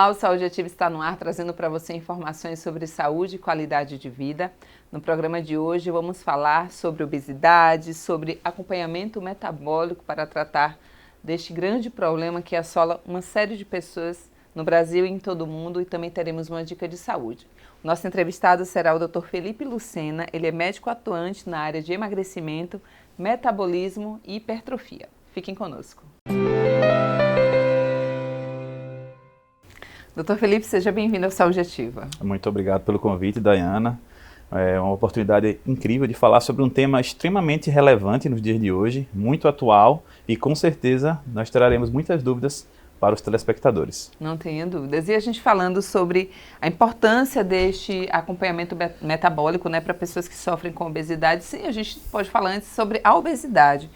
Olá, o Saúde Ativa está no ar, trazendo para você informações sobre saúde e qualidade de vida. No programa de hoje vamos falar sobre obesidade, sobre acompanhamento metabólico para tratar deste grande problema que assola uma série de pessoas no Brasil e em todo o mundo, e também teremos uma dica de saúde. O nosso entrevistado será o Dr. Felipe Lucena, ele é médico atuante na área de emagrecimento, metabolismo e hipertrofia. Fiquem conosco. Dr. Felipe, seja bem-vindo ao Saúde Ativa. Muito obrigado pelo convite, Dayana. É uma oportunidade incrível de falar sobre um tema extremamente relevante nos dias de hoje, muito atual, e com certeza nós traremos muitas dúvidas para os telespectadores. Não tenha dúvidas. E a gente falando sobre a importância deste acompanhamento metabólico, né, para pessoas que sofrem com obesidade. Sim, a gente pode falar antes sobre a obesidade,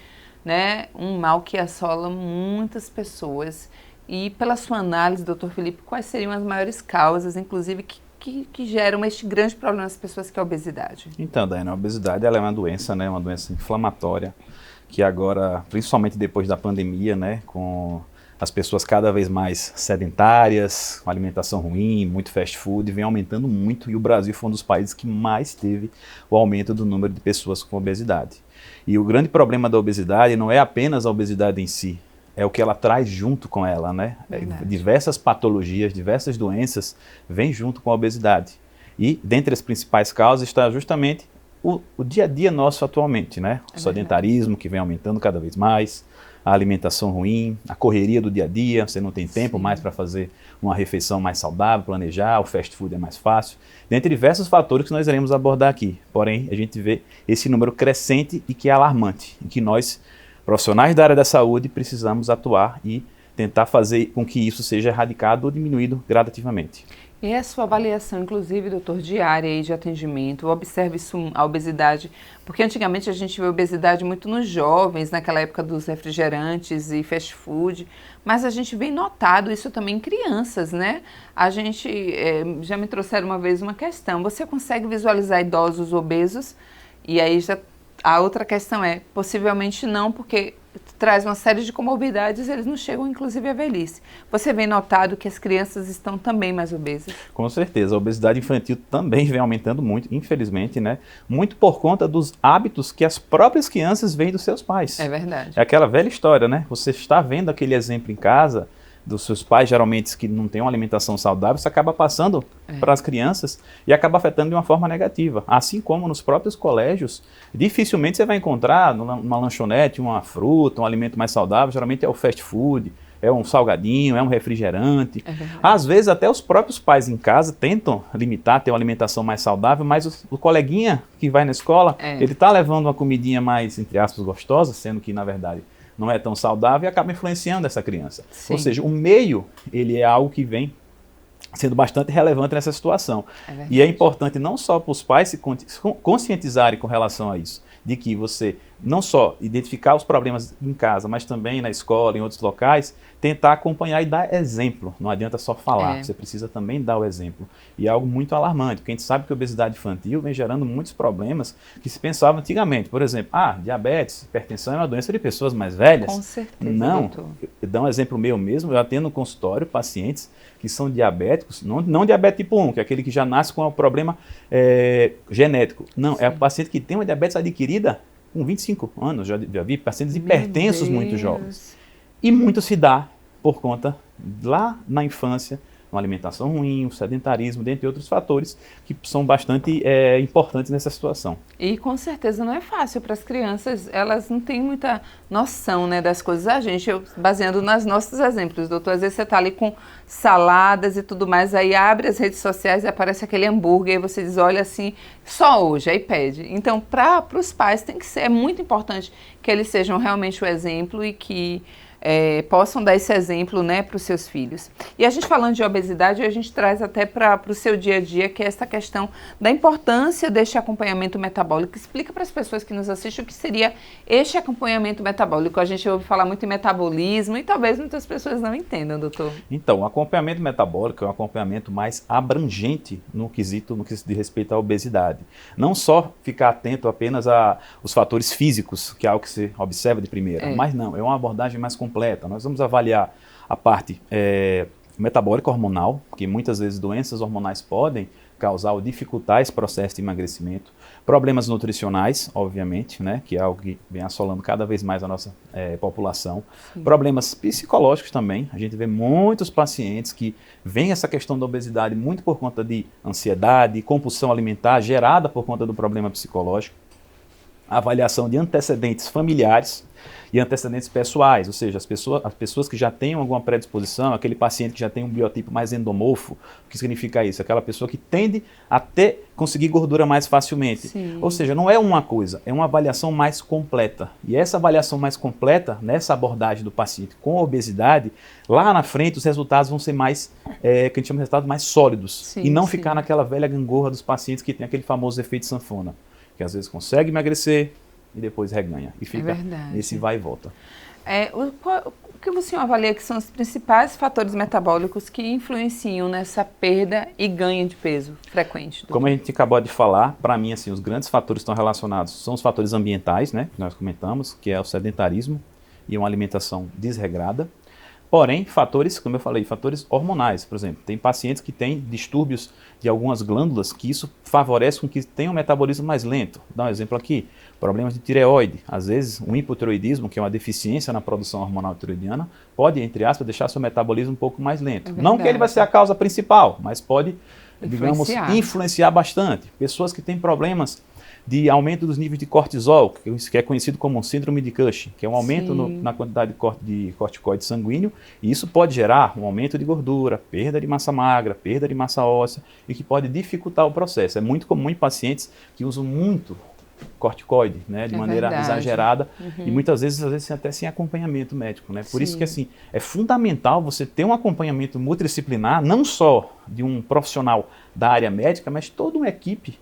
né, um mal que assola muitas pessoas. E pela sua análise, doutor Felipe, quais seriam as maiores causas, inclusive, que geram este grande problema nas pessoas, que é a obesidade? Então, Dayana, a obesidade ela é uma doença, né, uma doença inflamatória, que agora, principalmente depois da pandemia, né, com as pessoas cada vez mais sedentárias, com alimentação ruim, muito fast food, vem aumentando muito, e o Brasil foi um dos países que mais teve o aumento do número de pessoas com obesidade. E o grande problema da obesidade não é apenas a obesidade em si, é o que ela traz junto com ela, né? Diversas patologias, diversas doenças vêm junto com a obesidade. E dentre as principais causas está justamente o dia a dia nosso atualmente, né? O sedentarismo, que vem aumentando cada vez mais, a alimentação ruim, a correria do dia a dia, você não tem tempo mais para fazer uma refeição mais saudável, planejar, o fast food é mais fácil. Dentre diversos fatores que nós iremos abordar aqui. Porém, a gente vê esse número crescente e que é alarmante, e que nós, profissionais da área da saúde, precisamos atuar e tentar fazer com que isso seja erradicado ou diminuído gradativamente. E a sua avaliação, inclusive, doutor, diária aí de atendimento, observe isso, a obesidade, porque antigamente a gente vê obesidade muito nos jovens, naquela época dos refrigerantes e fast food, mas a gente vem notado isso também em crianças, né? A gente, já me trouxeram uma vez uma questão, você consegue visualizar idosos obesos? E aí já a outra questão é, possivelmente não, porque traz uma série de comorbidades, eles não chegam inclusive à velhice. Você vem notado que as crianças estão também mais obesas? Com certeza, a obesidade infantil também vem aumentando muito, infelizmente, né? Muito por conta dos hábitos que as próprias crianças veem dos seus pais. É verdade. É aquela velha história, né? Você está vendo aquele exemplo em casa dos seus pais, geralmente, que não têm uma alimentação saudável, isso acaba passando para as crianças e acaba afetando de uma forma negativa. Assim como nos próprios colégios, dificilmente você vai encontrar numa lanchonete uma fruta, um alimento mais saudável, geralmente é o fast food, é um salgadinho, é um refrigerante. Às vezes até os próprios pais em casa tentam limitar, ter uma alimentação mais saudável, mas o coleguinha que vai na escola, ele está levando uma comidinha mais, entre aspas, gostosa, sendo que, na verdade, não é tão saudável, e acaba influenciando essa criança. Sim. Ou seja, o meio, ele é algo que vem sendo bastante relevante nessa situação. E é importante não só para os pais se conscientizarem com relação a isso, de que você não só identificar os problemas em casa, mas também na escola, em outros locais, tentar acompanhar e dar exemplo. Não adianta só falar, você precisa também dar o exemplo. E é algo muito alarmante, porque a gente sabe que a obesidade infantil vem gerando muitos problemas que se pensava antigamente. Por exemplo, diabetes, hipertensão é uma doença de pessoas mais velhas. Com certeza, não, doutor. Eu dou um exemplo meu mesmo, eu atendo no consultório pacientes que são diabéticos, não diabetes tipo 1, que é aquele que já nasce com um problema genético. Não, é o paciente que tem uma diabetes adquirida com 25 anos, já vi pacientes hipertensos muito jovens. E muito se dá por conta, lá na infância, uma alimentação ruim, um sedentarismo, dentre outros fatores que são bastante importantes nessa situação. E com certeza não é fácil para as crianças, elas não têm muita noção, né, das coisas. Baseando nos nossos exemplos, doutor, às vezes você está ali com saladas e tudo mais, aí abre as redes sociais e aparece aquele hambúrguer, e você diz, olha assim, só hoje, aí pede. Então, para os pais é muito importante que eles sejam realmente o exemplo e que possam dar esse exemplo, né, para os seus filhos. E a gente falando de obesidade, a gente traz até para o seu dia a dia, que é essa questão da importância deste acompanhamento metabólico. Explica para as pessoas que nos assistem o que seria este acompanhamento metabólico. A gente ouve falar muito em metabolismo e talvez muitas pessoas não entendam, doutor. Então, o acompanhamento metabólico é um acompanhamento mais abrangente no quesito de respeito à obesidade. Não só ficar atento apenas aos fatores físicos, que é algo que você observa de primeira, mas não, é uma abordagem mais completa. Nós vamos avaliar a parte metabólica hormonal, que muitas vezes doenças hormonais podem causar ou dificultar esse processo de emagrecimento. Problemas nutricionais, obviamente, né, que é algo que vem assolando cada vez mais a nossa população. Sim. Problemas psicológicos também. A gente vê muitos pacientes que veem essa questão da obesidade muito por conta de ansiedade, compulsão alimentar gerada por conta do problema psicológico. Avaliação de antecedentes familiares e antecedentes pessoais, ou seja, as pessoas que já têm alguma predisposição, aquele paciente que já tem um biotipo mais endomorfo, o que significa isso? Aquela pessoa que tende a conseguir gordura mais facilmente. Sim. Ou seja, não é uma coisa, é uma avaliação mais completa. E essa avaliação mais completa, nessa abordagem do paciente com obesidade, lá na frente os resultados vão ser mais, que a gente chama de resultados mais sólidos. Sim, e não ficar naquela velha gangorra dos pacientes que tem aquele famoso efeito sanfona, que às vezes consegue emagrecer e depois reganha. E fica nesse vai e volta. O que o senhor avalia que são os principais fatores metabólicos que influenciam nessa perda e ganho de peso frequente? Como a gente acabou de falar, para mim, assim, os grandes fatores estão relacionados são os fatores ambientais, né, que nós comentamos, que é o sedentarismo e uma alimentação desregrada. Porém, fatores, como eu falei, fatores hormonais, por exemplo. Tem pacientes que têm distúrbios de algumas glândulas que isso favorece com que tenham um metabolismo mais lento. Vou dar um exemplo aqui, problemas de tireoide. Às vezes, um hipotireoidismo, que é uma deficiência na produção hormonal tireoidiana, pode, entre aspas, deixar seu metabolismo um pouco mais lento. Não que ele vai ser a causa principal, mas pode, digamos, influenciar bastante. Pessoas que têm problemas de aumento dos níveis de cortisol, que é conhecido como síndrome de Cushing, que é um aumento na quantidade de corticoide sanguíneo, e isso pode gerar um aumento de gordura, perda de massa magra, perda de massa óssea, e que pode dificultar o processo. É muito comum em pacientes que usam muito corticoide, né, de maneira exagerada, e muitas vezes até sem acompanhamento médico, né? Por isso que assim, é fundamental você ter um acompanhamento multidisciplinar, não só de um profissional da área médica, mas toda uma equipe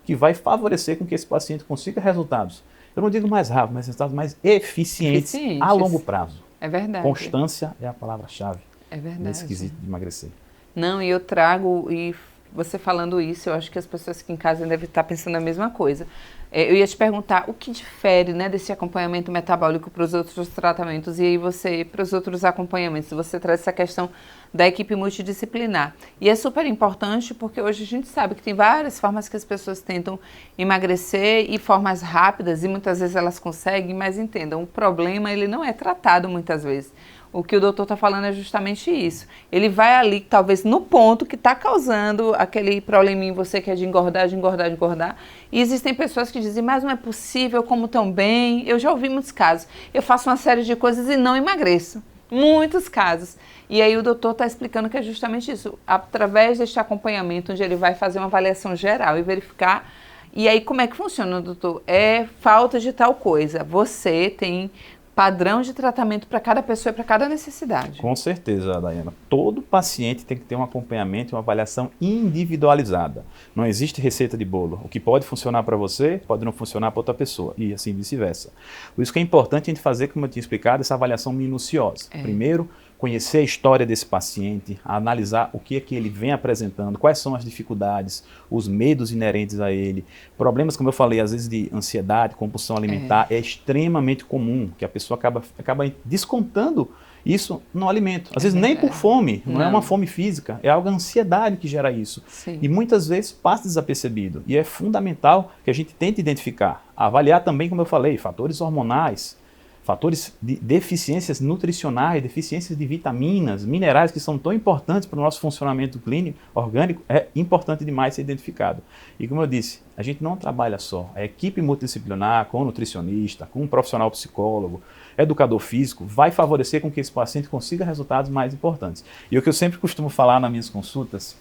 que vai favorecer com que esse paciente consiga resultados. Eu não digo mais rápido, mas resultados mais eficientes a longo prazo. É verdade. Constância é a palavra-chave. É verdade. Nesse quesito de emagrecer. Não, e eu trago, e você falando isso, eu acho que as pessoas aqui em casa devem estar pensando a mesma coisa. Eu ia te perguntar o que difere, né, desse acompanhamento metabólico para os outros tratamentos e aí você, para os outros acompanhamentos, você traz essa questão da equipe multidisciplinar. E é super importante porque hoje a gente sabe que tem várias formas que as pessoas tentam emagrecer e formas rápidas e muitas vezes elas conseguem, mas entendam, o problema ele não é tratado muitas vezes. O que o doutor está falando é justamente isso. Ele vai ali, talvez, no ponto que está causando aquele probleminha em você que é de engordar. E existem pessoas que dizem, mas não é possível, eu como tão bem. Eu já ouvi muitos casos. Eu faço uma série de coisas e não emagreço. Muitos casos. E aí o doutor está explicando que é justamente isso. Através deste acompanhamento, onde ele vai fazer uma avaliação geral e verificar. E aí como é que funciona, doutor? É falta de tal coisa. Você tem padrão de tratamento para cada pessoa e para cada necessidade. Com certeza, Daiana. Todo paciente tem que ter um acompanhamento e uma avaliação individualizada. Não existe receita de bolo. O que pode funcionar para você, pode não funcionar para outra pessoa. E assim vice-versa. Por isso que é importante a gente fazer, como eu tinha explicado, essa avaliação minuciosa. Primeiro, conhecer a história desse paciente, analisar o que é que ele vem apresentando, quais são as dificuldades, os medos inerentes a ele. Problemas, como eu falei, às vezes de ansiedade, compulsão alimentar, é extremamente comum, que a pessoa acaba descontando isso no alimento. Às vezes nem por fome, não é uma fome física, é algo, a ansiedade que gera isso. Sim. E muitas vezes passa desapercebido. E é fundamental que a gente tente identificar, avaliar também, como eu falei, fatores hormonais, fatores de deficiências nutricionais, deficiências de vitaminas, minerais que são tão importantes para o nosso funcionamento clínico, orgânico, é importante demais ser identificado. E como eu disse, a gente não trabalha só, a equipe multidisciplinar, com nutricionista, com um profissional psicólogo, educador físico, vai favorecer com que esse paciente consiga resultados mais importantes. E o que eu sempre costumo falar nas minhas consultas,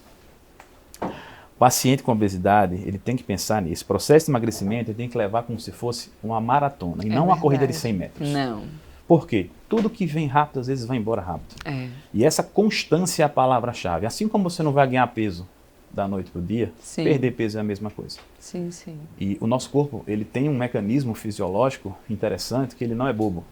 o paciente com obesidade, ele tem que pensar nisso. Esse processo de emagrecimento, ele tem que levar como se fosse uma maratona e não uma corrida de 100 metros. Não. Por quê? Tudo que vem rápido, às vezes vai embora rápido. E essa constância é a palavra-chave. Assim como você não vai ganhar peso da noite para o dia, perder peso é a mesma coisa. Sim, sim. E o nosso corpo, ele tem um mecanismo fisiológico interessante que ele não é bobo.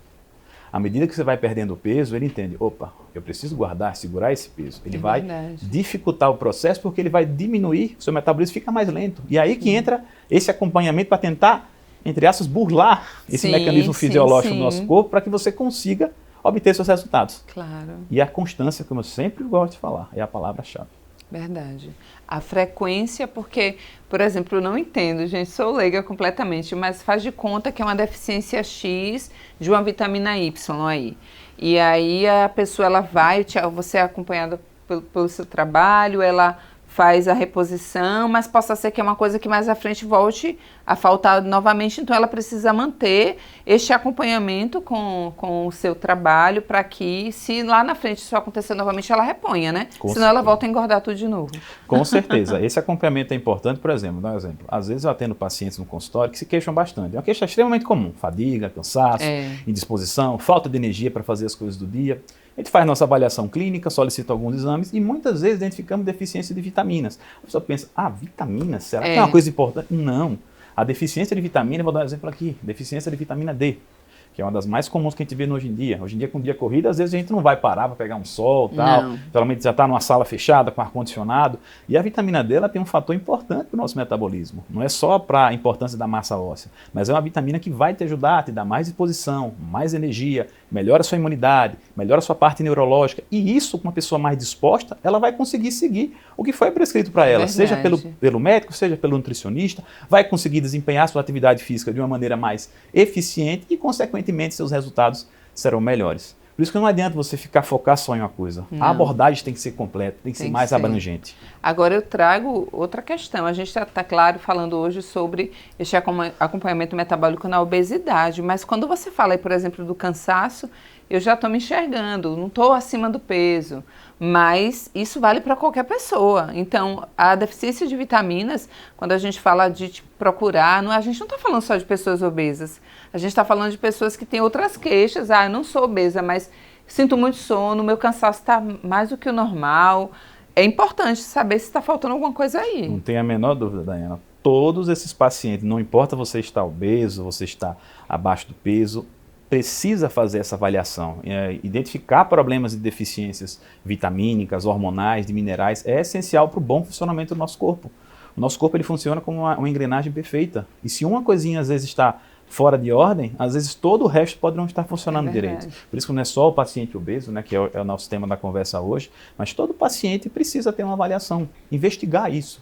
À medida que você vai perdendo peso, ele entende, opa, eu preciso guardar, segurar esse peso. Ele vai dificultar o processo porque ele vai diminuir, o seu metabolismo fica mais lento. E aí que entra esse acompanhamento para tentar, entre aspas, burlar esse mecanismo fisiológico do nosso corpo para que você consiga obter seus resultados. Claro. E a constância, como eu sempre gosto de falar, é a palavra-chave. Verdade. A frequência, porque, por exemplo, eu não entendo, gente, sou leiga completamente, mas faz de conta que é uma deficiência X de uma vitamina Y aí. E aí a pessoa, ela vai, você é acompanhada pelo seu trabalho, ela faz a reposição, mas possa ser que é uma coisa que mais à frente volte a faltar novamente, então ela precisa manter este acompanhamento com o seu trabalho para que, se lá na frente isso acontecer novamente, ela reponha, né? Senão ela volta a engordar tudo de novo. Com certeza. Esse acompanhamento é importante, por exemplo, vou dar um exemplo. Às vezes eu atendo pacientes no consultório que se queixam bastante. É uma queixa extremamente comum, fadiga, cansaço, indisposição, falta de energia para fazer as coisas do dia. A gente faz nossa avaliação clínica, solicita alguns exames e muitas vezes identificamos deficiência de vitaminas. A pessoa pensa, vitaminas? Será que é uma coisa importante? Não. A deficiência de vitamina, vou dar um exemplo aqui, deficiência de vitamina D, que é uma das mais comuns que a gente vê hoje em dia. Hoje em dia, com o dia corrido, às vezes a gente não vai parar para pegar um sol e tal. Geralmente já está numa sala fechada, com ar-condicionado. E a vitamina D ela tem um fator importante para o nosso metabolismo. Não é só para a importância da massa óssea, mas é uma vitamina que vai te ajudar a te dar mais disposição, mais energia, melhora a sua imunidade, melhora a sua parte neurológica. E isso, com uma pessoa mais disposta, ela vai conseguir seguir o que foi prescrito para ela, seja pelo médico, seja pelo nutricionista, vai conseguir desempenhar sua atividade física de uma maneira mais eficiente e, consequentemente, seus resultados serão melhores. Por isso que não adianta você ficar focado só em uma coisa. Não. A abordagem tem que ser completa, tem que ser mais abrangente. Agora eu trago outra questão. A gente está, claro, falando hoje sobre este acompanhamento metabólico na obesidade, mas quando você fala aí, por exemplo, do cansaço, eu já estou me enxergando, não estou acima do peso, mas isso vale para qualquer pessoa. Então, a deficiência de vitaminas, quando a gente fala de procurar, a gente não está falando só de pessoas obesas, a gente está falando de pessoas que têm outras queixas. Eu não sou obesa, mas sinto muito sono, meu cansaço está mais do que o normal. É importante saber se está faltando alguma coisa aí. Não tem a menor dúvida, Daiana. Todos esses pacientes, não importa você estar obeso, você está abaixo do peso, precisa fazer essa avaliação. Identificar problemas de deficiências vitamínicas, hormonais, de minerais, é essencial para o bom funcionamento do nosso corpo. O nosso corpo ele funciona como uma engrenagem perfeita. E se uma coisinha às vezes está fora de ordem, às vezes todo o resto pode não estar funcionando direito. Por isso que não é só o paciente obeso, né, que é o nosso tema da conversa hoje, mas todo paciente precisa ter uma avaliação, investigar isso.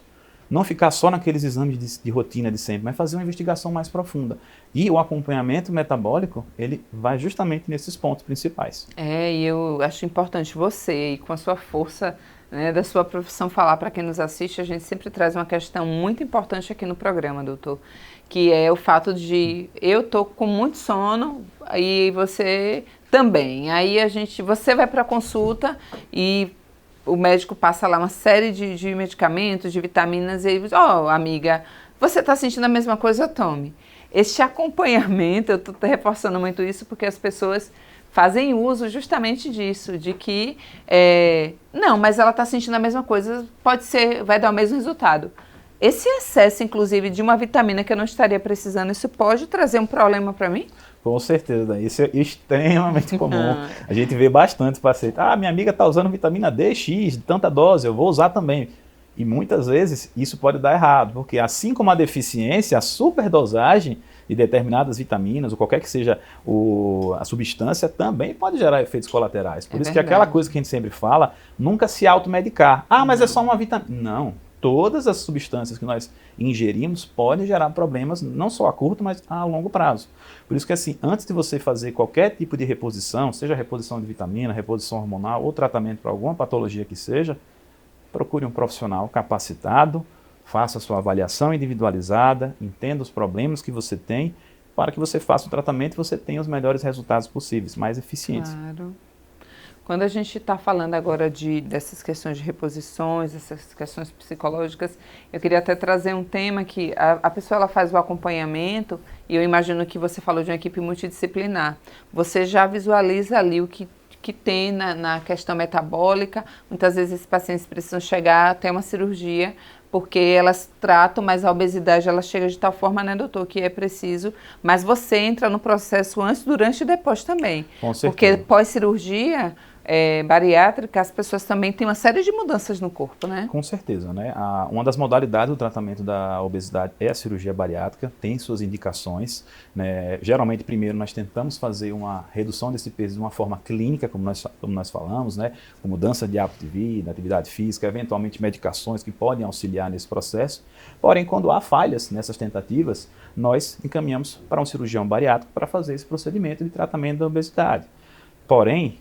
Não ficar só naqueles exames de rotina de sempre, mas fazer uma investigação mais profunda. E o acompanhamento metabólico, ele vai justamente nesses pontos principais. E eu acho importante você, e com a sua força, né, da sua profissão, falar para quem nos assiste. A gente sempre traz uma questão muito importante aqui no programa, doutor, que é o fato de eu tô com muito sono e você também. Aí você vai para a consulta e o médico passa lá uma série de medicamentos, de vitaminas, e ele diz, amiga, você está sentindo a mesma coisa? Tome. Este acompanhamento, eu estou reforçando muito isso, porque as pessoas fazem uso justamente disso, de que, não, mas ela está sentindo a mesma coisa, pode ser, vai dar o mesmo resultado. Esse excesso, inclusive, de uma vitamina que eu não estaria precisando, isso pode trazer um problema para mim? Com certeza, isso é extremamente comum. A gente vê bastante pacientes. Minha amiga está usando vitamina D, X, de tanta dose, eu vou usar também. E muitas vezes isso pode dar errado, porque assim como a deficiência, a superdosagem de determinadas vitaminas, ou qualquer que seja a substância, também pode gerar efeitos colaterais. Por isso que aquela coisa que a gente sempre fala, nunca se automedicar. Mas é só uma vitamina. Não. Todas as substâncias que nós ingerimos podem gerar problemas, não só a curto, mas a longo prazo. Por isso que, assim, antes de você fazer qualquer tipo de reposição, seja reposição de vitamina, reposição hormonal ou tratamento para alguma patologia que seja, procure um profissional capacitado, faça a sua avaliação individualizada, entenda os problemas que você tem, para que você faça o tratamento e você tenha os melhores resultados possíveis, mais eficientes. Claro. Quando a gente está falando agora dessas questões de reposições, essas questões psicológicas, eu queria até trazer um tema que a pessoa ela faz o acompanhamento, e eu imagino que você falou de uma equipe multidisciplinar. Você já visualiza ali o que tem na questão metabólica. Muitas vezes esses pacientes precisam chegar até uma cirurgia, porque elas tratam, mas a obesidade ela chega de tal forma, né, doutor, que é preciso. Mas você entra no processo antes, durante e depois também. Com certeza. Porque pós-cirurgia, bariátrica, as pessoas também têm uma série de mudanças no corpo, né? Com certeza, né? Uma das modalidades do tratamento da obesidade é a cirurgia bariátrica, tem suas indicações, né? Geralmente, primeiro, nós tentamos fazer uma redução desse peso de uma forma clínica, como nós falamos, né? Com mudança de hábito de vida, atividade física, eventualmente medicações que podem auxiliar nesse processo. Porém, quando há falhas nessas tentativas, nós encaminhamos para um cirurgião bariátrico para fazer esse procedimento de tratamento da obesidade. Porém,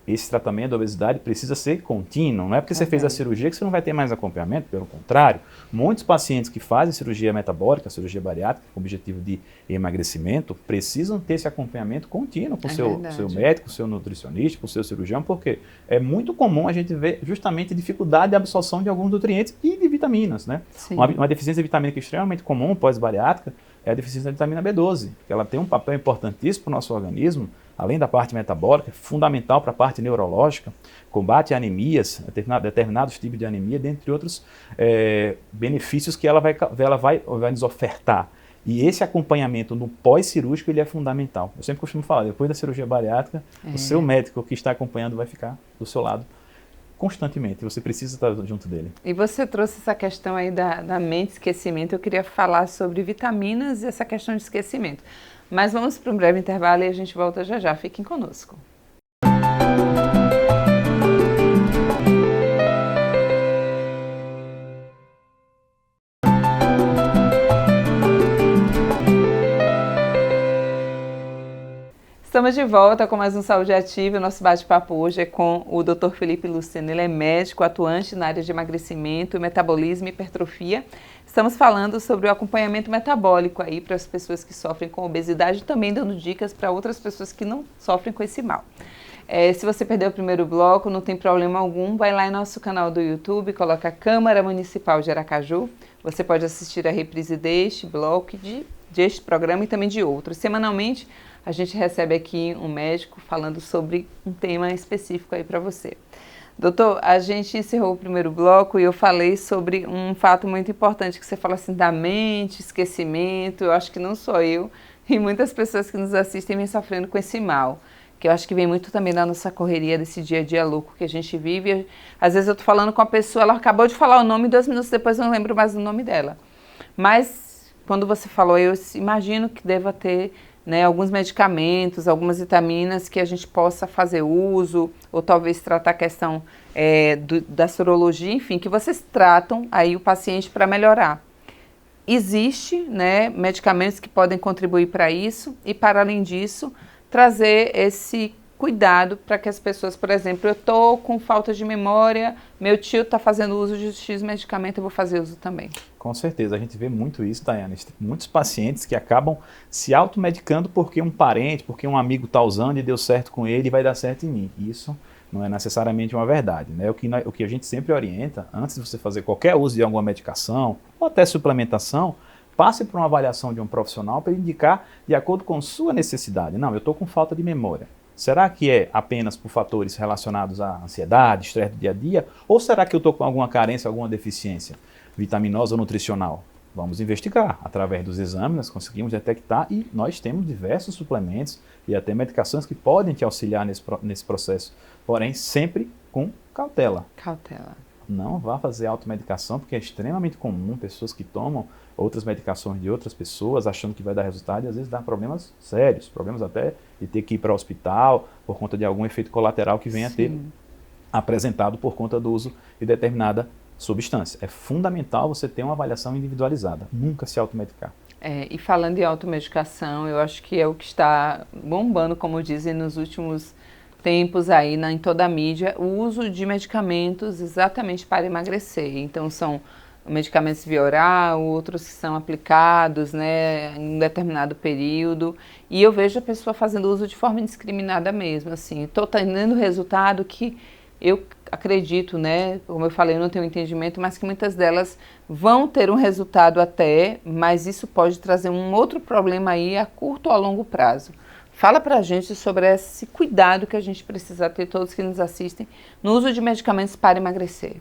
esse tratamento da obesidade precisa ser contínuo, não é porque você fez a cirurgia que você não vai ter mais acompanhamento, pelo contrário. Muitos pacientes que fazem cirurgia metabólica, cirurgia bariátrica, com objetivo de emagrecimento, precisam ter esse acompanhamento contínuo com o seu médico, com o seu nutricionista, com o seu cirurgião, porque é muito comum a gente ver justamente dificuldade de absorção de alguns nutrientes e de vitaminas, né? Uma deficiência vitamínica extremamente comum pós-bariátrica é a deficiência da vitamina B12, que ela tem um papel importantíssimo para o nosso organismo, além da parte metabólica, fundamental para a parte neurológica, combate a anemias, determinados tipos de anemia, dentre outros benefícios que ela vai nos ofertar. E esse acompanhamento no pós-cirúrgico ele é fundamental. Eu sempre costumo falar, depois da cirurgia bariátrica, o seu médico que está acompanhando vai ficar do seu lado constantemente, você precisa estar junto dele. E você trouxe essa questão aí da mente, esquecimento. Eu queria falar sobre vitaminas e essa questão de esquecimento. Mas vamos para um breve intervalo e a gente volta já já. Fiquem conosco. Estamos de volta com mais um Saúde Ativa. O nosso bate-papo hoje é com o Dr. Felipe Luceno. Ele é médico atuante na área de emagrecimento, metabolismo e hipertrofia. Estamos falando sobre o acompanhamento metabólico aí para as pessoas que sofrem com obesidade, também dando dicas para outras pessoas que não sofrem com esse mal. Se você perdeu o primeiro bloco, não tem problema algum, vai lá em nosso canal do YouTube, coloca Câmara Municipal de Aracaju. Você pode assistir a reprise deste bloco, deste programa e também de outros. Semanalmente, a gente recebe aqui um médico falando sobre um tema específico aí para você. Doutor, a gente encerrou o primeiro bloco e eu falei sobre um fato muito importante que você fala assim da mente, esquecimento. Eu acho que não sou eu e muitas pessoas que nos assistem vêm sofrendo com esse mal, que eu acho que vem muito também da nossa correria, desse dia a dia louco que a gente vive. Às vezes eu tô falando com a pessoa, ela acabou de falar o nome e 2 minutos depois eu não lembro mais o nome dela. Mas quando você falou, eu imagino que deva ter alguns medicamentos, algumas vitaminas que a gente possa fazer uso, ou talvez tratar a questão da sorologia, enfim, que vocês tratam aí o paciente para melhorar. Existe, medicamentos que podem contribuir para isso e, para além disso, trazer esse cuidado para que as pessoas, por exemplo, eu estou com falta de memória, meu tio está fazendo uso de X medicamento, eu vou fazer uso também. Com certeza, a gente vê muito isso, Daiane. Muitos pacientes que acabam se automedicando porque um parente, porque um amigo está usando e deu certo com ele e vai dar certo em mim. Isso não é necessariamente uma verdade, né? O que a gente sempre orienta, antes de você fazer qualquer uso de alguma medicação ou até suplementação, passe por uma avaliação de um profissional para indicar de acordo com sua necessidade. Não, eu estou com falta de memória. Será que é apenas por fatores relacionados à ansiedade, estresse do dia a dia? Ou será que eu estou com alguma carência, alguma deficiência vitaminosa ou nutricional? Vamos investigar. Através dos exames, nós conseguimos detectar e nós temos diversos suplementos e até medicações que podem te auxiliar nesse processo. Porém, sempre com cautela. Cautela. Não vá fazer automedicação, porque é extremamente comum pessoas que tomam outras medicações de outras pessoas, achando que vai dar resultado, e às vezes dá problemas sérios, problemas até de ter que ir para o hospital por conta de algum efeito colateral que venha a ter apresentado por conta do uso de determinada substância. É fundamental você ter uma avaliação individualizada, nunca se automedicar. E falando em automedicação, eu acho que é o que está bombando, como dizem nos últimos tempos aí em toda a mídia, o uso de medicamentos exatamente para emagrecer. Então são medicamentos via oral, outros que são aplicados em um determinado período, e eu vejo a pessoa fazendo uso de forma indiscriminada mesmo, assim, estou tendo resultado que eu acredito, como eu falei, eu não tenho entendimento, mas que muitas delas vão ter um resultado até, mas isso pode trazer um outro problema aí a curto ou a longo prazo. Fala pra gente sobre esse cuidado que a gente precisa ter, todos que nos assistem, no uso de medicamentos para emagrecer.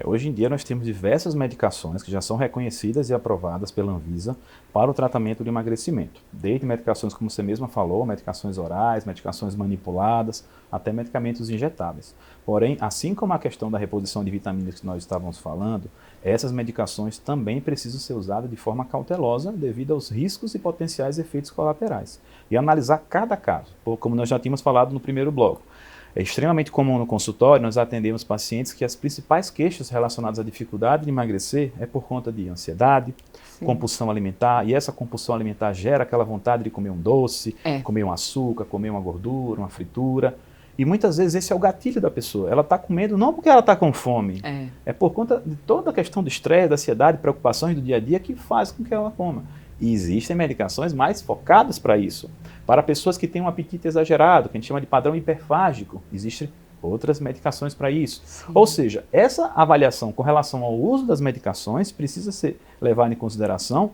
Hoje em dia nós temos diversas medicações que já são reconhecidas e aprovadas pela Anvisa para o tratamento de emagrecimento. Desde medicações, como você mesma falou, medicações orais, medicações manipuladas, até medicamentos injetáveis. Porém, assim como a questão da reposição de vitaminas que nós estávamos falando, essas medicações também precisam ser usadas de forma cautelosa devido aos riscos e potenciais efeitos colaterais. E analisar cada caso, como nós já tínhamos falado no primeiro bloco. É extremamente comum no consultório nós atendemos pacientes que as principais queixas relacionadas à dificuldade de emagrecer é por conta de ansiedade, compulsão alimentar, e essa compulsão alimentar gera aquela vontade de comer um doce, comer um açúcar, comer uma gordura, uma fritura. E muitas vezes esse é o gatilho da pessoa. Ela está comendo não porque ela está com fome, é por conta de toda a questão do estresse, da ansiedade, preocupações do dia a dia que faz com que ela coma. E existem medicações mais focadas para isso. Para pessoas que têm um apetite exagerado, que a gente chama de padrão hiperfágico, existem outras medicações para isso. Sim. Ou seja, essa avaliação com relação ao uso das medicações precisa ser levada em consideração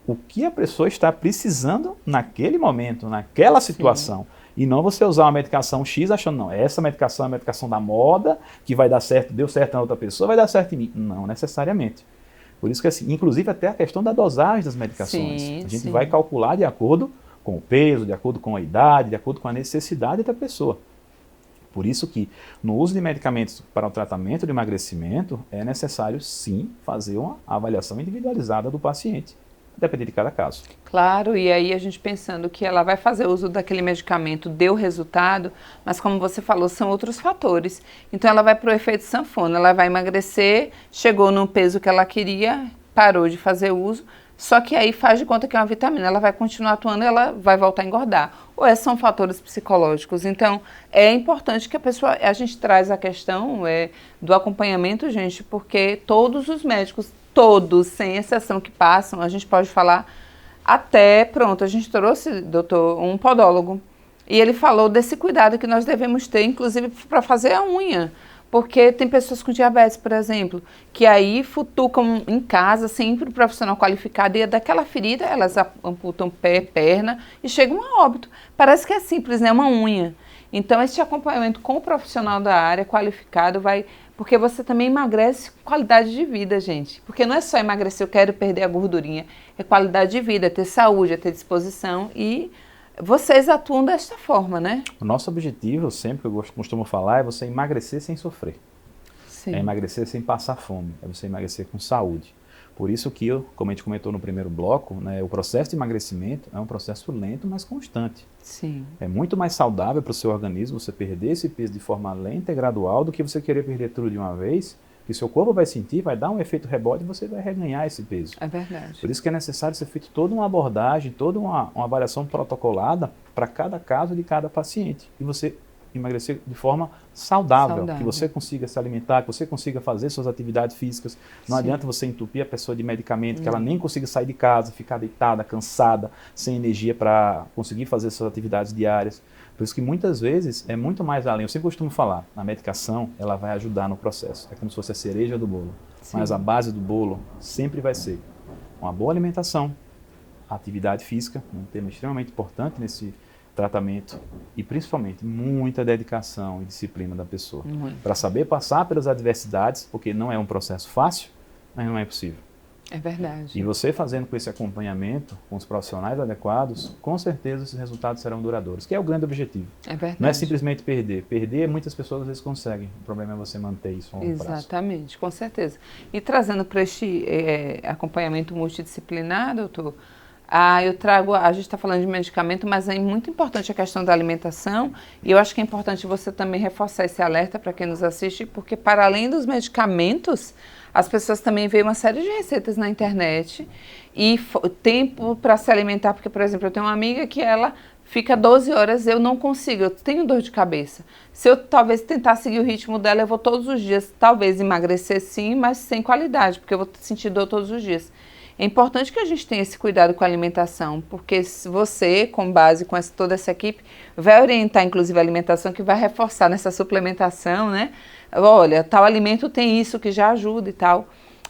o que a pessoa está precisando naquele momento, naquela situação. Sim. E não você usar uma medicação X achando, não, essa medicação é a medicação da moda, que vai dar certo, deu certo na outra pessoa, vai dar certo em mim. Não necessariamente. Por isso que, assim, inclusive até a questão da dosagem das medicações. Sim, a gente vai calcular de acordo com o peso, de acordo com a idade, de acordo com a necessidade da pessoa. Por isso que no uso de medicamentos para o tratamento de emagrecimento é necessário sim fazer uma avaliação individualizada do paciente, depender de cada caso. Claro, e aí a gente pensando que ela vai fazer uso daquele medicamento, deu resultado, mas como você falou, são outros fatores. Então ela vai para o efeito sanfona, ela vai emagrecer, chegou no peso que ela queria, parou de fazer uso, só que aí faz de conta que é uma vitamina, ela vai continuar atuando e ela vai voltar a engordar. Ou são fatores psicológicos. Então, é importante que a gente traz a questão do acompanhamento, gente, porque todos os médicos, todos, sem exceção que passam, a gente pode falar até, pronto, a gente trouxe, doutor, um podólogo, e ele falou desse cuidado que nós devemos ter, inclusive para fazer a unha. Porque tem pessoas com diabetes, por exemplo, que aí futucam em casa, sempre profissional qualificado, e daquela ferida elas amputam pé, perna e chegam a óbito. Parece que é simples, né? Uma unha. Então, esse acompanhamento com o profissional da área qualificado vai... Porque você também emagrece qualidade de vida, gente. Porque não é só emagrecer, eu quero perder a gordurinha. É qualidade de vida, é ter saúde, é ter disposição e... Vocês atuam desta forma, né? O nosso objetivo, sempre que eu costumo falar, é você emagrecer sem sofrer. Sim. É emagrecer sem passar fome, é você emagrecer com saúde. Por isso que, como a gente comentou no primeiro bloco, né, o processo de emagrecimento é um processo lento, mas constante. Sim. É muito mais saudável para o seu organismo você perder esse peso de forma lenta e gradual do que você querer perder tudo de uma vez, que seu corpo vai sentir, vai dar um efeito rebote e você vai reganhar esse peso. É verdade. Por isso que é necessário ser feito toda uma abordagem, toda uma avaliação protocolada para cada caso de cada paciente. E você emagrecer de forma saudável, que você consiga se alimentar, que você consiga fazer suas atividades físicas. Não adianta você entupir a pessoa de medicamento, que ela nem consiga sair de casa, ficar deitada, cansada, sem energia para conseguir fazer suas atividades diárias. Por isso que muitas vezes é muito mais além. Eu sempre costumo falar, a medicação ela vai ajudar no processo. É como se fosse a cereja do bolo. Sim. Mas a base do bolo sempre vai ser uma boa alimentação, atividade física, um tema extremamente importante nesse tratamento e principalmente muita dedicação e disciplina da pessoa. Para saber passar pelas adversidades, porque não é um processo fácil, mas não é impossível. É verdade. E você fazendo com esse acompanhamento, com os profissionais adequados, com certeza esses resultados serão duradouros, que é o grande objetivo. É verdade. Não é simplesmente perder. Perder, muitas pessoas às vezes conseguem. O problema é você manter isso a longo prazo. Exatamente, com certeza. E trazendo para este acompanhamento multidisciplinar, doutor, a gente está falando de medicamento, mas é muito importante a questão da alimentação, e eu acho que é importante você também reforçar esse alerta para quem nos assiste, porque para além dos medicamentos, as pessoas também veem uma série de receitas na internet e tempo para se alimentar, porque, por exemplo, eu tenho uma amiga que ela fica 12 horas, eu não consigo, eu tenho dor de cabeça. Se eu talvez tentar seguir o ritmo dela, eu vou todos os dias, talvez emagrecer sim, mas sem qualidade, porque eu vou sentir dor todos os dias. É importante que a gente tenha esse cuidado com a alimentação, porque se você, com base com toda essa equipe, vai orientar inclusive a alimentação, que vai reforçar nessa suplementação, né? Olha, tal alimento tem isso que já ajuda e tal.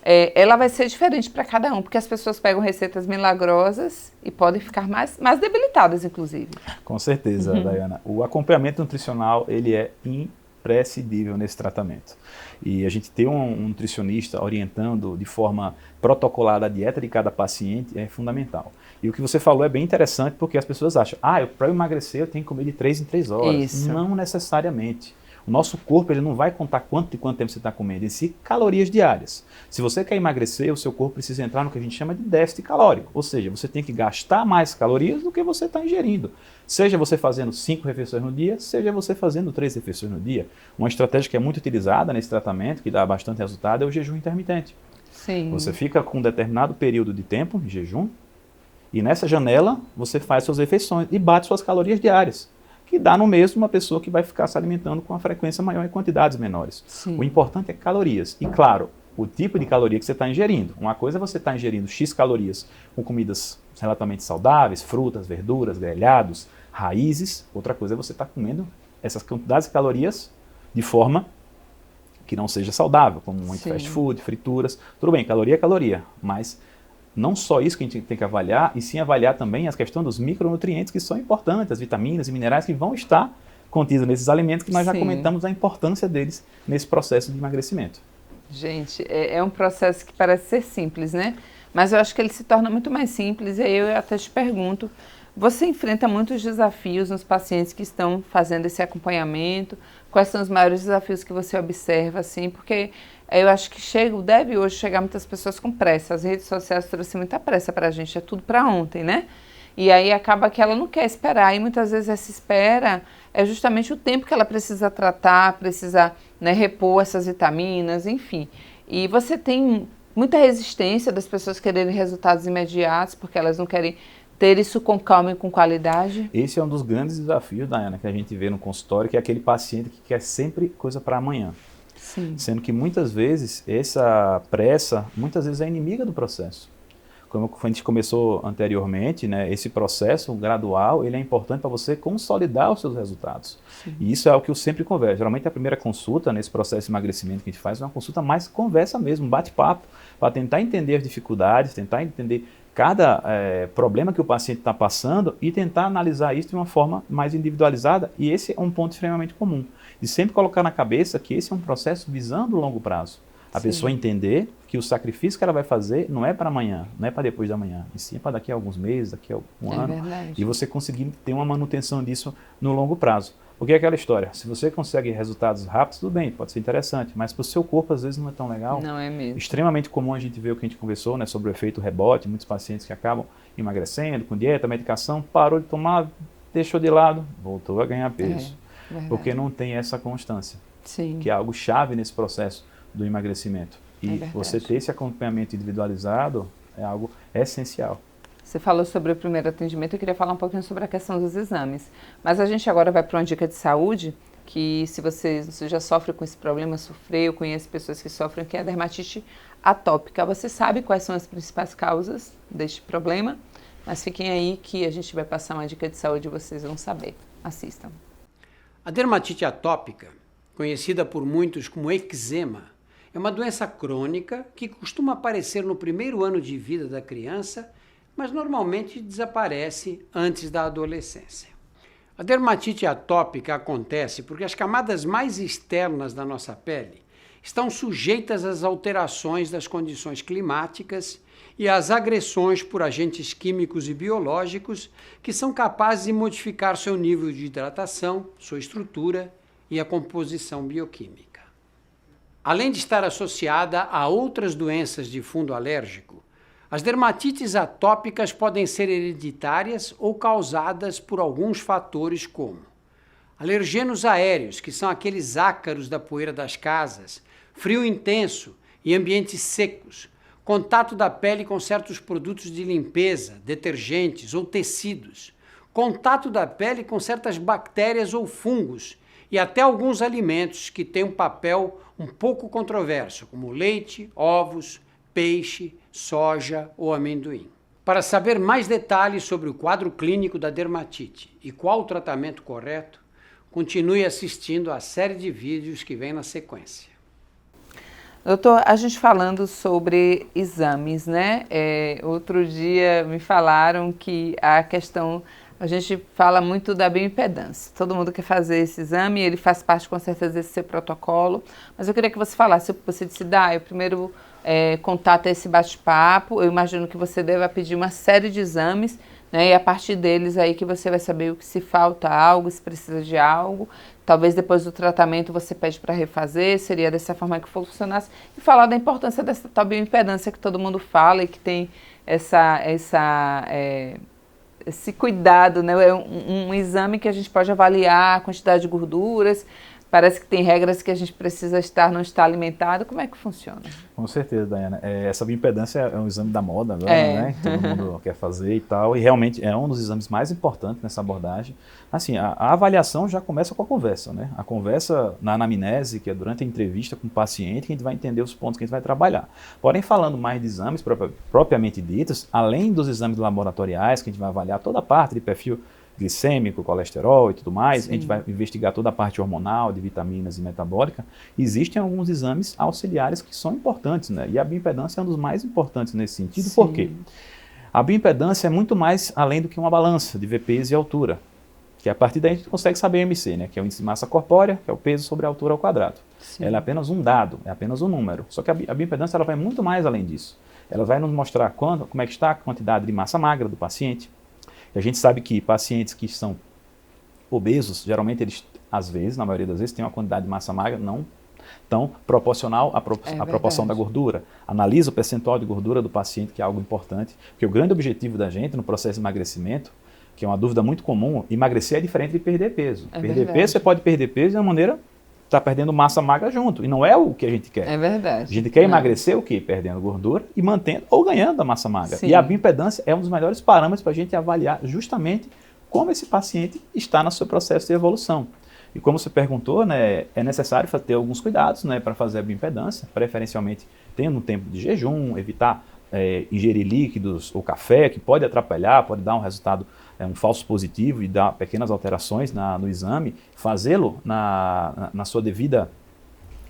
ela vai ser diferente para cada um, porque as pessoas pegam receitas milagrosas e podem ficar mais debilitadas, inclusive. Com certeza, Dayana. O acompanhamento nutricional, ele é imprescindível nesse tratamento. E a gente ter um nutricionista orientando de forma protocolada a dieta de cada paciente é fundamental. E o que você falou é bem interessante, porque as pessoas acham, para eu emagrecer eu tenho que comer de 3 em 3 horas. Isso. Não necessariamente. O nosso corpo ele não vai contar quanto tempo você está comendo, em si calorias diárias. Se você quer emagrecer, o seu corpo precisa entrar no que a gente chama de déficit calórico. Ou seja, você tem que gastar mais calorias do que você está ingerindo. Seja você fazendo 5 refeições no dia, seja você fazendo 3 refeições no dia. Uma estratégia que é muito utilizada nesse tratamento, que dá bastante resultado, é o jejum intermitente. Sim. Você fica com um determinado período de tempo em jejum, e nessa janela você faz suas refeições e bate suas calorias diárias, que dá no mesmo uma pessoa que vai ficar se alimentando com uma frequência maior em quantidades menores. Sim. O importante é calorias. E claro, o tipo de caloria que você está ingerindo. Uma coisa é você estar ingerindo X calorias com comidas relativamente saudáveis, frutas, verduras, grelhados, raízes. Outra coisa é você estar comendo essas quantidades de calorias de forma que não seja saudável, como muito fast food, frituras. Tudo bem, caloria é caloria, mas não só isso que a gente tem que avaliar, e sim avaliar também a questão dos micronutrientes que são importantes, as vitaminas e minerais que vão estar contidos nesses alimentos, que nós já comentamos a importância deles nesse processo de emagrecimento. Gente, é um processo que parece ser simples, né? Mas eu acho que ele se torna muito mais simples, e aí eu até te pergunto, você enfrenta muitos desafios nos pacientes que estão fazendo esse acompanhamento? Quais são os maiores desafios que você observa, assim? Porque eu acho que deve hoje chegar muitas pessoas com pressa. As redes sociais trouxeram muita pressa para a gente, é tudo para ontem, né? E aí acaba que ela não quer esperar, e muitas vezes essa espera é justamente o tempo que ela precisa tratar, precisa, né, repor essas vitaminas, enfim. E você tem muita resistência das pessoas quererem resultados imediatos, porque elas não querem ter isso com calma e com qualidade? Esse é um dos grandes desafios, Dayana, que a gente vê no consultório, que é aquele paciente que quer sempre coisa para amanhã. Sim. Sendo que muitas vezes essa pressa, muitas vezes é inimiga do processo. Como a gente começou anteriormente, né, esse processo gradual, ele é importante para você consolidar os seus resultados. Sim. E isso é o que eu sempre converso. Geralmente a primeira consulta nesse processo de emagrecimento que a gente faz é uma consulta mais conversa mesmo, bate-papo, para tentar entender as dificuldades, tentar entender cada problema que o paciente está passando e tentar analisar isso de uma forma mais individualizada. E esse é um ponto extremamente comum. De sempre colocar na cabeça que esse é um processo visando o longo prazo. A pessoa entender que o sacrifício que ela vai fazer não é para amanhã, não é para depois da manhã, e sim é para daqui a alguns meses, daqui a um ano. Verdade. E você conseguir ter uma manutenção disso no longo prazo. Porque é aquela história, se você consegue resultados rápidos, tudo bem, pode ser interessante, mas para o seu corpo às vezes não é tão legal. Não é mesmo. Extremamente comum a gente ver o que a gente conversou, né, sobre o efeito rebote, muitos pacientes que acabam emagrecendo, com dieta, medicação, parou de tomar, deixou de lado, voltou a ganhar peso. Porque não tem essa constância, que é algo chave nesse processo do emagrecimento. E você ter esse acompanhamento individualizado é algo essencial. Você falou sobre o primeiro atendimento, eu queria falar um pouquinho sobre a questão dos exames. Mas a gente agora vai para uma dica de saúde, que se você já sofre com esse problema, sofreu, conhece pessoas que sofrem, que é a dermatite atópica. Você sabe quais são as principais causas deste problema, mas fiquem aí que a gente vai passar uma dica de saúde e vocês vão saber. Assistam. A dermatite atópica, conhecida por muitos como eczema, é uma doença crônica que costuma aparecer no primeiro ano de vida da criança, mas normalmente desaparece antes da adolescência. A dermatite atópica acontece porque as camadas mais externas da nossa pele estão sujeitas às alterações das condições climáticas e às agressões por agentes químicos e biológicos que são capazes de modificar seu nível de hidratação, sua estrutura e a composição bioquímica. Além de estar associada a outras doenças de fundo alérgico, as dermatites atópicas podem ser hereditárias ou causadas por alguns fatores como alergenos aéreos, que são aqueles ácaros da poeira das casas, frio intenso e ambientes secos, contato da pele com certos produtos de limpeza, detergentes ou tecidos, contato da pele com certas bactérias ou fungos e até alguns alimentos que têm um papel um pouco controverso, como leite, ovos, peixe, soja ou amendoim. Para saber mais detalhes sobre o quadro clínico da dermatite e qual o tratamento correto, continue assistindo à série de vídeos que vem na sequência. Doutor, a gente falando sobre exames, né? Outro dia me falaram que a gente fala muito da bioimpedância. Todo mundo quer fazer esse exame, ele faz parte com certeza desse seu protocolo, mas eu queria que você falasse, você disse, eu primeiro contato é esse bate-papo, eu imagino que você deva pedir uma série de exames, né? E a partir deles aí que você vai saber o que se falta algo, se precisa de algo. Talvez depois do tratamento você pede para refazer, seria dessa forma que funcionasse. E falar da importância dessa tal bioimpedância que todo mundo fala e que tem esse cuidado, né? É um exame que a gente pode avaliar a quantidade de gorduras. Parece que tem regras que a gente precisa não estar alimentado. Como é que funciona? Com certeza, Daiana. Essa bioimpedância é um exame da moda agora, né? Todo mundo quer fazer e tal. E realmente é um dos exames mais importantes nessa abordagem. Assim, a avaliação já começa com a conversa, né? A conversa na anamnese, que é durante a entrevista com o paciente, que a gente vai entender os pontos que a gente vai trabalhar. Porém, falando mais de exames propriamente ditos, além dos exames laboratoriais, que a gente vai avaliar toda a parte de perfil glicêmico, colesterol e tudo mais, sim, a gente vai investigar toda a parte hormonal, de vitaminas e metabólica, existem alguns exames auxiliares que são importantes, né? E a bioimpedância é um dos mais importantes nesse sentido. Sim. Por quê? A bioimpedância é muito mais além do que uma balança de ver peso e altura, que a partir daí a gente consegue saber o IMC, né? Que é o índice de massa corpórea, que é o peso sobre a altura ao quadrado. Sim. Ela é apenas um dado, é apenas um número. Só que a bioimpedância ela vai muito mais além disso. Ela vai nos mostrar como é que está a quantidade de massa magra do paciente. A gente sabe que pacientes que são obesos, geralmente eles, às vezes, na maioria das vezes, têm uma quantidade de massa magra não tão proporcional à proporção da gordura. Analisa o percentual de gordura do paciente, que é algo importante, porque o grande objetivo da gente no processo de emagrecimento, que é uma dúvida muito comum, emagrecer é diferente de perder peso. Perder peso, você pode perder peso de uma maneira está perdendo massa magra junto, e não é o que a gente quer. É verdade. A gente quer emagrecer o quê? Perdendo gordura e mantendo ou ganhando a massa magra. Sim. E a bioimpedância é um dos melhores parâmetros para a gente avaliar justamente como esse paciente está no seu processo de evolução. E como você perguntou, né, é necessário ter alguns cuidados, né, para fazer a bioimpedância, preferencialmente tendo um tempo de jejum, evitar ingerir líquidos ou café, que pode atrapalhar, pode dar um resultado um falso positivo e dar pequenas alterações no exame, fazê-lo na sua devida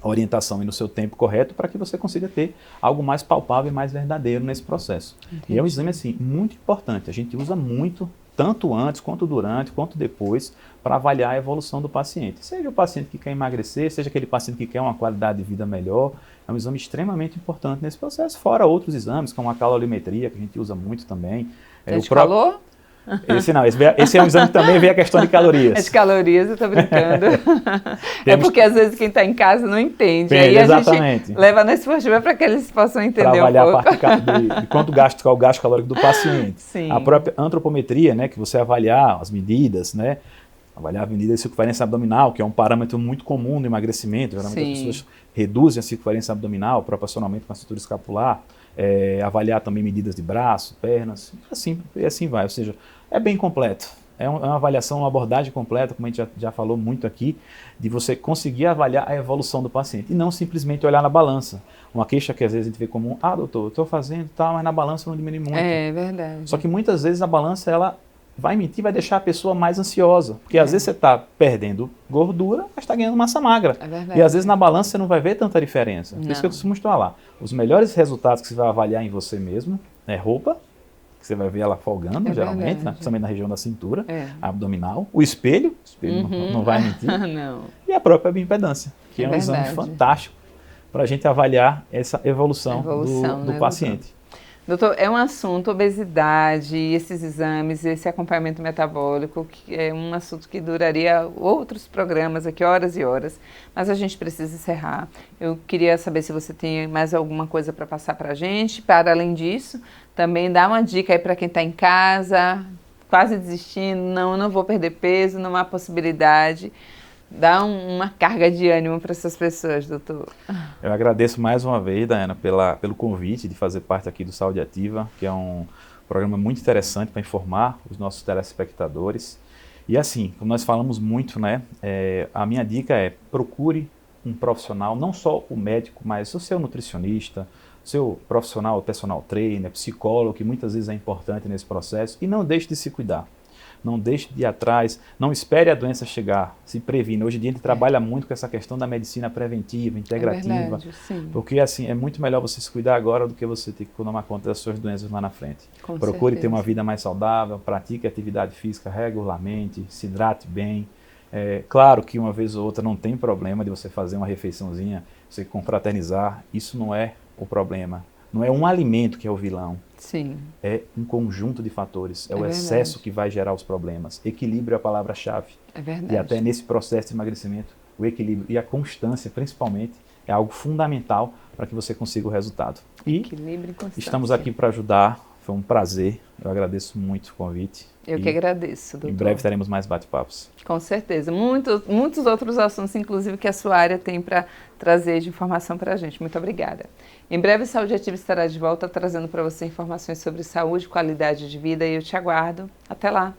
orientação e no seu tempo correto para que você consiga ter algo mais palpável e mais verdadeiro nesse processo. Entendi. E é um exame assim, muito importante, a gente usa muito, tanto antes, quanto durante, quanto depois, para avaliar a evolução do paciente. Seja o paciente que quer emagrecer, seja aquele paciente que quer uma qualidade de vida melhor, é um exame extremamente importante nesse processo, fora outros exames, como a calorimetria, que a gente usa muito também. Teste de calor? Esse não, esse é um exame que também vê a questão de calorias. É de calorias, eu estou brincando. É porque às vezes quem está em casa não entende. Aí exatamente. A gente leva na esportiva para que eles possam entender pra avaliar um pouco. A parte de quanto qual o gasto calórico do paciente. Sim. A própria antropometria, né, que você avaliar as medidas, né, avaliar a medida de circunferência abdominal, que é um parâmetro muito comum no emagrecimento. Geralmente as pessoas reduzem a circunferência abdominal proporcionalmente com a cintura escapular. Avaliar também medidas de braço, pernas, e assim vai. Ou seja, é bem completo. É uma avaliação, uma abordagem completa, como a gente já falou muito aqui, de você conseguir avaliar a evolução do paciente e não simplesmente olhar na balança. Uma queixa que às vezes a gente vê comum, doutor, eu estou fazendo tal, mas na balança não diminui muito. É verdade. Só que muitas vezes a balança, ela vai mentir, vai deixar a pessoa mais ansiosa. Porque às vezes você está perdendo gordura, mas está ganhando massa magra. É verdade. E às vezes na balança você não vai ver tanta diferença. Por isso que eu costumo falar. Os melhores resultados que você vai avaliar em você mesmo é roupa, que você vai ver ela folgando, geralmente, né? Principalmente na região da cintura, abdominal. O espelho não vai mentir. Não. E a própria bioimpedância, que é um exame fantástico para a gente avaliar essa evolução do paciente. Doutor, é um assunto, obesidade, esses exames, esse acompanhamento metabólico, que é um assunto que duraria outros programas aqui, horas e horas, mas a gente precisa encerrar. Eu queria saber se você tem mais alguma coisa para passar para a gente, para além disso, também dá uma dica aí para quem está em casa, quase desistindo, não vou perder peso, não há possibilidade. Dá uma carga de ânimo para essas pessoas, doutor. Eu agradeço mais uma vez, Daiana, pelo convite de fazer parte aqui do Saúde Ativa, que é um programa muito interessante para informar os nossos telespectadores. E assim, como nós falamos muito, né, a minha dica é procure um profissional, não só o médico, mas o seu nutricionista, seu profissional, personal trainer, psicólogo, que muitas vezes é importante nesse processo, e não deixe de se cuidar. não deixe de ir atrás, não espere a doença chegar, se previna. Hoje em dia a gente trabalha muito com essa questão da medicina preventiva, integrativa, É verdade, sim. porque assim, é muito melhor você se cuidar agora do que você ter que tomar conta das suas doenças lá na frente. Com Procure ter certeza. uma vida mais saudável, pratique atividade física regularmente, se hidrate bem. Claro que uma vez ou outra não tem problema de você fazer uma refeiçãozinha, você confraternizar, isso não é o problema. Não é um alimento que é o vilão, Sim, é um conjunto de fatores, é o verdade. excesso que vai gerar os problemas. Equilíbrio é a palavra-chave. é verdade. E até nesse processo de emagrecimento, o equilíbrio e a constância, principalmente, é algo fundamental para que você consiga o resultado. E Equilíbrio e constância. estamos aqui para ajudar, foi um prazer, eu agradeço muito o convite. Eu que agradeço, doutor. Em breve teremos mais bate-papos. Com certeza. Muitos outros assuntos, inclusive, que a sua área tem para trazer de informação para a gente. Muito obrigada. Em breve, Saúde Ativa estará de volta trazendo para você informações sobre saúde, qualidade de vida e eu te aguardo. Até lá!